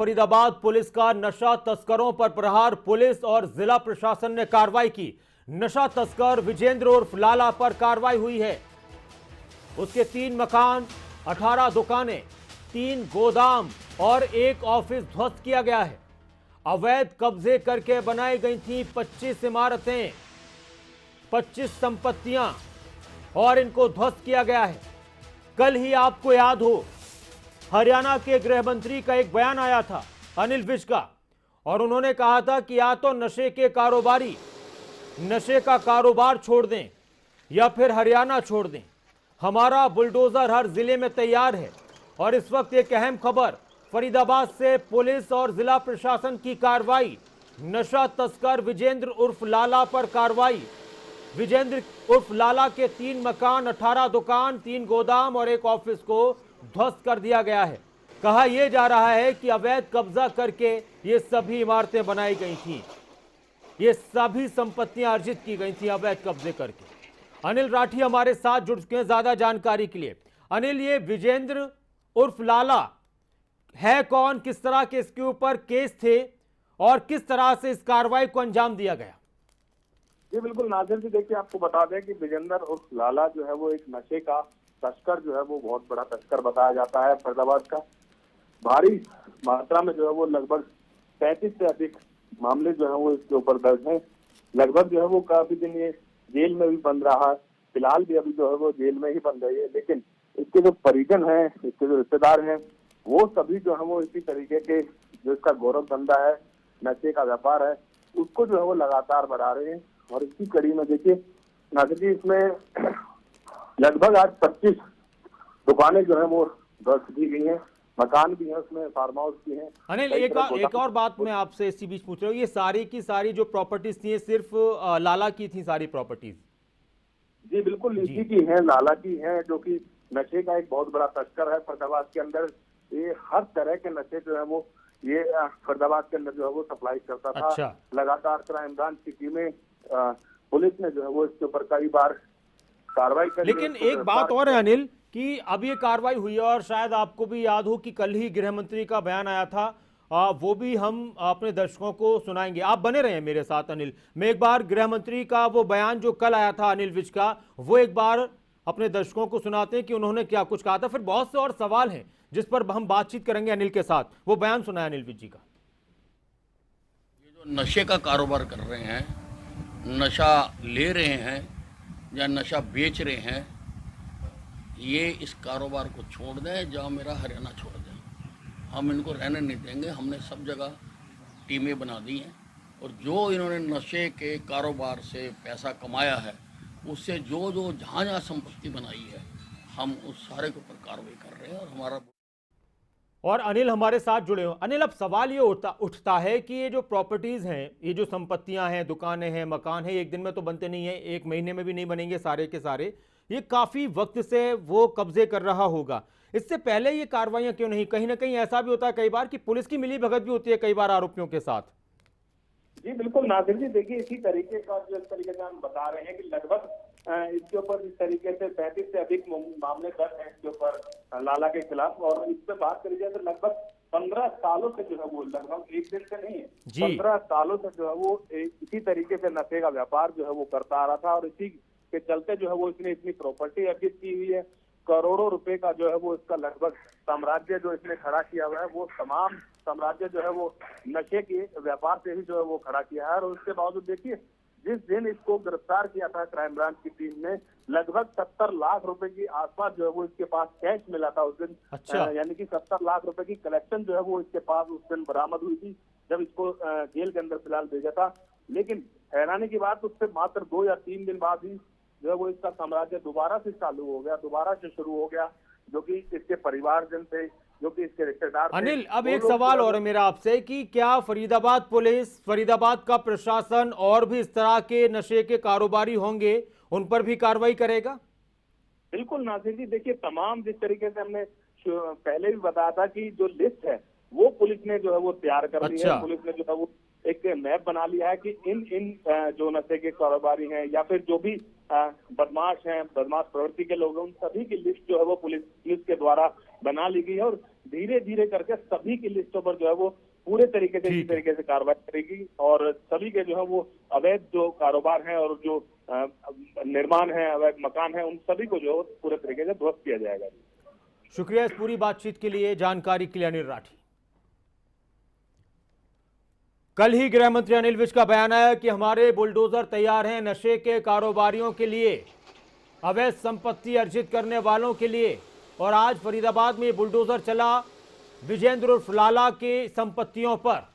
Faridabad police का नशा तस्करों पर प्रहार। पुलिस और जिला प्रशासन ने कार्रवाई की। नशा तस्कर विजेंद्र उर्फ लाला पर कार्रवाई हुई है। उसके 3 मकान, 18 दुकानें, 3 गोदाम और 1 ऑफिस ध्वस्त किया गया है। अवैध कब्जे करके बनाई गई थी 25 इमारतें, 25 संपत्तियां और इनको ध्वस्त किया गया है। कल ही आपको याद हो, हरियाणा के गृह मंत्री का एक बयान आया था अनिल विज का, और उन्होंने कहा था कि या तो नशे के कारोबारी नशे का कारोबार छोड़ दें या फिर हरियाणा छोड़ दें। हमारा बुलडोजर हर जिले में तैयार है। और इस वक्त एक अहम खबर फरीदाबाद से, पुलिस और जिला प्रशासन की कार्रवाई। नशा तस्कर विजेंद्र उर्फ लाला पर कार्रवाई। विजेंद्र उर्फ लाला के 3 मकान, 18 दुकान, 3 गोदाम और 1 ऑफिस को ध्वस्त कर दिया गया है। कहा यह जा रहा है कि अवैध कब्जा करके ये सभी इमारतें बनाई गई थी, ये सभी संपत्तियां अर्जित की गई थी अवैध कब्जे करके। अनिल राठी हमारे साथ जुड़ चुके हैं ज्यादा जानकारी के लिए। अनिल, ये विजेंद्र उर्फ लाला है कौन, किस तरह के इसके ऊपर केस थे और किस तरह से इस कार्रवाई को अंजाम दिया गया? जी बिल्कुल नाजिर जी, देखिए आपको बता दें कि विजेंद्र उर्फ लाला जो है वो एक नशे का तस्कर जो है वो बहुत बड़ा तस्कर बताया जाता है फरीदाबाद का। भारी मात्रा में जो है वो लगभग 35 से अधिक मामले जो है वो इसके ऊपर दर्ज हैं। लगभग जो है वो काफी दिन ये जेल में भी बंद रहा है। फिलहाल भी अभी जो है वो जेल में ही बंद रही है, लेकिन इसके जो परिजन हैं, इसके जो रिश्तेदार हैं, वो सभी जो है वो इसी तरीके के जो इसका गौरव धंधा है, नशे का व्यापार है, उसको जो है वो लगातार बढ़ा रहे हैं। और इसी कड़ी में देखिए नाजिर जी, इसमें लगभग आज 25 दुकानें जो है वो ध्वस्त की गई हैं, मकान भी हैं, उसमें फार्म हाउस भी हैं। अनिल, एक और बात मैं आपसे इसी बीच पूछ रहा हूँ, ये सारी की सारी जो प्रॉपर्टीज थी सिर्फ लाला की थी सारी प्रॉपर्टीज? जी बिल्कुल इसी की हैं, लाला की हैं, जो कि नशे का एक बहुत बड़ा तस्कर है फरीदाबाद के अंदर। ये हर तरह के नशे जो है वो ये फरीदाबाद के अंदर जो है वो सप्लाई करता था। अच्छा। लगातार क्राइम ब्रांच की टीमें, पुलिस ने जो है वो इसके ऊपर कई बार कार्रवाई कर। लेकिन एक बात और है अनिल, कि अब ये कार्रवाई हुई है और शायद आपको भी याद हो कि कल ही गृह मंत्री का बयान आया था, वो भी हम अपने दर्शकों को सुनाएंगे। आप बने रहे मेरे साथ अनिल। मैं एक बार गृह मंत्री का वो बयान जो कल आया था अनिल विज का, वो एक बार अपने दर्शकों को सुनाते हैं कि उन्होंने क्या कुछ कहा था। फिर बहुत से और सवाल हैं जिस पर हम बातचीत करेंगे अनिल के साथ। वो बयान सुना है अनिल विज जी का। ये जो नशे का कारोबार कर रहे हैं, नशा ले रहे हैं या नशा बेच रहे हैं, ये इस कारोबार को छोड़ दें, जहाँ मेरा हरियाणा छोड़ दें। हम इनको रहने नहीं देंगे। हमने सब जगह टीमें बना दी हैं और जो इन्होंने नशे के कारोबार से पैसा कमाया है, उससे जो जहाँ संपत्ति बनाई है, हम उस सारे के ऊपर कार्रवाई कर रहे हैं। और हमारा और अनिल हमारे साथ जुड़े हो। अनिल, अब सवाल ये उठता है कि ये जो प्रॉपर्टीज हैं, ये जो संपत्तियां हैं, दुकानें हैं, मकान हैं, एक दिन में तो बनते नहीं है, एक महीने में भी नहीं बनेंगे सारे के सारे। ये काफी वक्त से वो कब्जे कर रहा होगा। इससे पहले ये कार्रवाइयां क्यों नहीं? कहीं ना कहीं ऐसा भी होता है कई बार कि पुलिस की मिली भगत भी होती है कई बार आरोपियों के साथ। जी बिल्कुल नाजिर जी, देखिए इसी तरीके का जो इस तरीके से हम बता रहे हैं कि लगभग इसके ऊपर इस तरीके से 35 से अधिक मामले दर्ज हैं इसके ऊपर लाला के खिलाफ। और इस पे बात करी जाए तो लगभग 15 सालों से जो है वो, लगभग एक दिन से नहीं है, 15 सालों से जो है वो इसी तरीके से नशे का व्यापार जो है वो करता आ रहा था। और इसी के चलते जो है वो इसने इतनी प्रॉपर्टी अर्जित की हुई है। करोड़ों रुपए का जो है वो इसका लगभग साम्राज्य जो इसने खड़ा किया हुआ है, वो तमाम साम्राज्य जो है वो नशे के व्यापार से ही जो है वो खड़ा किया है। और उसके बावजूद देखिए, जिस दिन इसको गिरफ्तार किया था क्राइम ब्रांच की टीम ने, लगभग 70 लाख रुपए की आसपास जो है वो इसके पास कैश मिला था उस दिन। अच्छा। यानी कि 70 लाख रुपए की कलेक्शन जो है वो इसके पास उस दिन बरामद हुई थी जब इसको जेल के अंदर फिलहाल भेजा था। लेकिन हैरानी की बात, उससे मात्र 2 या 3 दिन बाद ही जो है वो इसका साम्राज्य दोबारा से चालू हो गया, दोबारा से शुरू हो गया, जो कि इसके परिवारजन थे, जो कि इसके रिश्तेदार थे। अनिल, अब एक सवाल और है मेरा आपसे कि क्या फरीदाबाद पुलिस, फरीदाबाद का प्रशासन और भी इस तरह के नशे के कारोबारी होंगे, उन पर भी कार्रवाई करेगा? बिल्कुल नासिर जी, देखिए तमाम जिस तरीके से हमने पहले भी बताया था कि जो लिस्ट है वो पुलिस ने जो है वो तैयार कर ली है। पुलिस ने जो है वो एक मैप बना लिया है कि इन जो नशे के कारोबारी हैं या फिर जो भी बदमाश हैं, बदमाश प्रवृत्ति के लोग हैं, उन सभी की लिस्ट जो है वो पुलिस के द्वारा बना ली गई है। और धीरे धीरे करके सभी की लिस्टों पर जो है वो पूरे तरीके से इसी तरीके से कार्रवाई करेगी और सभी के जो है वो अवैध जो कारोबार है और जो निर्माण है, अवैध मकान है, उन सभी को जो पूरे तरीके से ध्वस्त किया जाएगा। शुक्रिया इस पूरी बातचीत के लिए, जानकारी के लिए अनिल राठी। कल ही गृह मंत्री अनिल विज का बयान आया कि हमारे बुलडोजर तैयार हैं नशे के कारोबारियों के लिए, अवैध संपत्ति अर्जित करने वालों के लिए। और आज फरीदाबाद में बुलडोजर चला विजेंद्र उर्फ लाला की संपत्तियों पर।